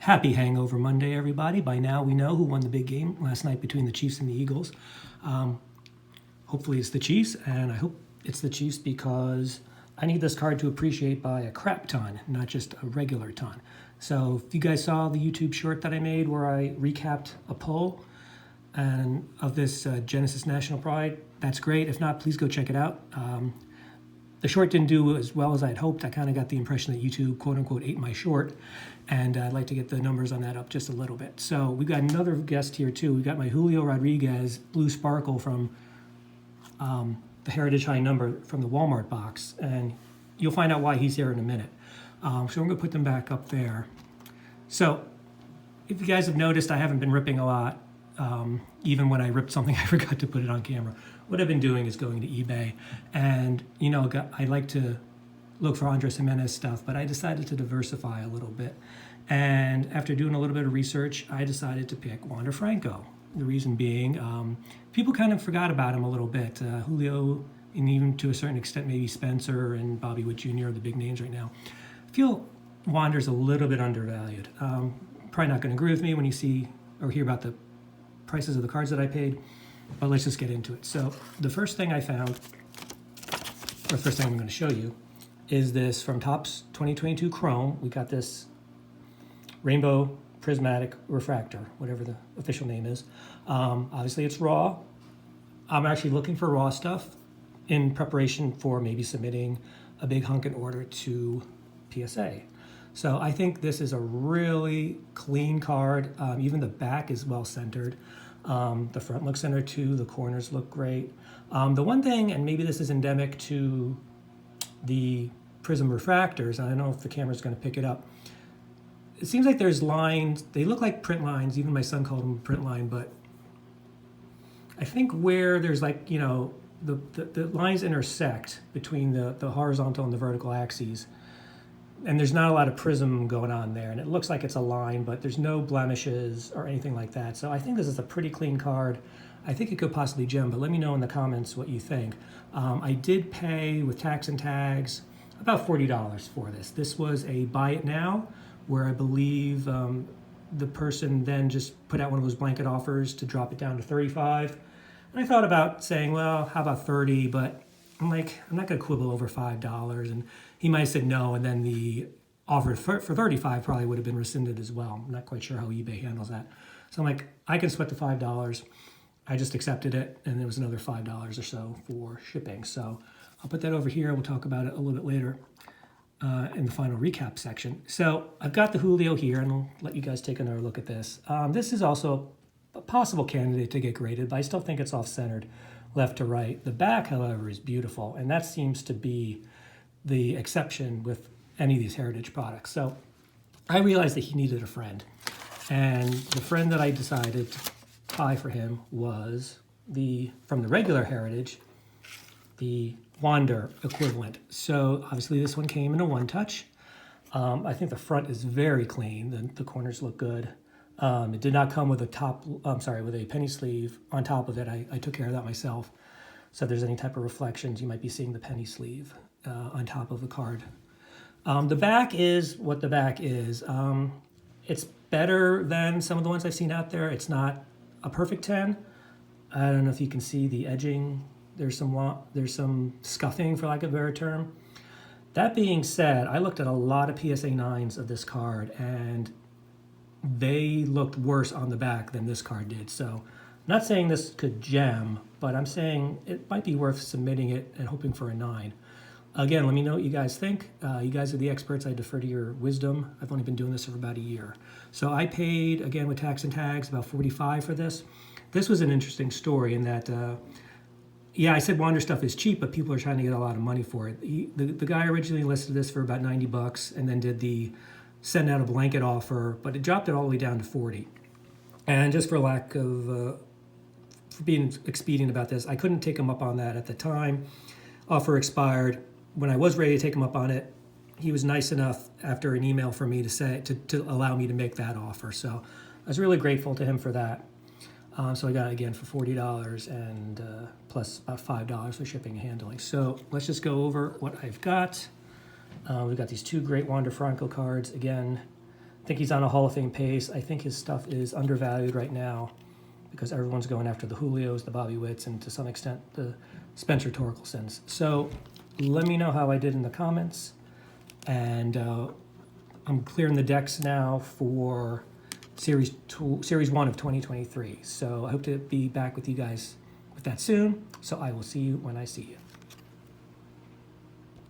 Happy Hangover Monday, everybody. By now we know who won the big game last night between the Chiefs and the Eagles. Hopefully it's the Chiefs, and I hope it's the Chiefs because I need this card to appreciate by a crap ton, not just a regular ton. So if you guys saw the YouTube short that I made where I recapped a poll and of this Genesis National Pride, that's great. If not, please go check it out. The short didn't do as well as I'd hoped. I kind of got the impression that YouTube, quote unquote, ate my short. And I'd like to get the numbers on that up just a little bit. So we've got another guest here too. We've got my Julio Rodriguez Blue Sparkle from the Heritage High Number from the Walmart box. And you'll find out why he's here in a minute. So I'm going to put them back up there. So if you guys have noticed, I haven't been ripping a lot. Even when I ripped something, I forgot to put it on camera. What I've been doing is going to eBay, and I like to look for Andres Jimenez stuff, but I decided to diversify a little bit. And after doing a little bit of research, I decided to pick Wander Franco. The reason being, people kind of forgot about him a little bit. Julio, and even to a certain extent, maybe Spencer and Bobby Witt Jr. are the big names right now. I feel Wander's a little bit undervalued. Probably not going to agree with me when you see or hear about the prices of the cards that I paid, but let's just get into it. So the first thing I found, or the first thing I'm going to show you, is this from Topps 2022 Chrome. We got this Rainbow Prismatic Refractor, whatever the official name is. Obviously it's raw. I'm actually looking for raw stuff in preparation for maybe submitting a big hunkin' order to PSA. So I think this is a really clean card. Even the back is well centered. The front looks centered too. The corners look great. The one thing, and maybe this is endemic to the Prism refractors, I don't know if the camera's going to pick it up. It seems like there's lines. They look like print lines. Even my son called them print line, but I think where there's like, the lines intersect between the horizontal and the vertical axes, and there's not a lot of prism going on there, and it looks like it's a line, but there's no blemishes or anything like that. So I think this is a pretty clean card. I think it could possibly gem, but let me know in the comments what you think. I did pay with tax and tags about $40 for this. This was a buy it now, where I believe the person then just put out one of those blanket offers to drop it down to 35. And I thought about saying, well, how about 30? But I'm like, I'm not going to quibble over $5. And he might have said no, and then the offer for 35 probably would have been rescinded as well. I'm not quite sure how eBay handles that. So I'm like, I can sweat the $5. I just accepted it, and there was another $5 or so for shipping. So I'll put that over here. We'll talk about it a little bit later in the final recap section. So I've got the Julio here, and I'll let you guys take another look at this. This is also a possible candidate to get graded, but I still think it's off-centered left to right. The back, however, is beautiful, and that seems to be the exception with any of these heritage products. So I realized that he needed a friend, and the friend that I decided to buy for him was from the regular heritage, the Wander equivalent. So obviously this one came in a one touch. I think the front is very clean. The corners look good. It did not come with with a penny sleeve on top of it. I took care of that myself. So if there's any type of reflections, you might be seeing the penny sleeve on top of the card. The back is what the back is. It's better than some of the ones I've seen out there. It's not a perfect 10. I don't know if you can see the edging. There's some scuffing, for lack of a better term. That being said, I looked at a lot of PSA 9s of this card, and they looked worse on the back than this card did. So I'm not saying this could gem, but I'm saying it might be worth submitting it and hoping for a 9. Again, let me know what you guys think. You guys are the experts. I defer to your wisdom. I've only been doing this for about a year. So I paid, again, with tax and tags, about $45 for this. This was an interesting story in that, I said Wander stuff is cheap, but people are trying to get a lot of money for it. The guy originally listed this for about $90 and then did the send out a blanket offer, but it dropped it all the way down to 40. And just for lack of, for being expedient about this, I couldn't take him up on that at the time. Offer expired. When I was ready to take him up on it, he was nice enough after an email from me to say to allow me to make that offer. So I was really grateful to him for that. So I got it again for $40 and plus about $5 for shipping and handling. So let's just go over what I've got. We've got these two great Wander Franco cards. Again, I think he's on a Hall of Fame pace. I think his stuff is undervalued right now because everyone's going after the Julios, the Bobby Witts, and to some extent the Spencer Torkelsons. So let me know how I did in the comments. And I'm clearing the decks now for Series 1 of 2023. So I hope to be back with you guys with that soon. So I will see you when I see you.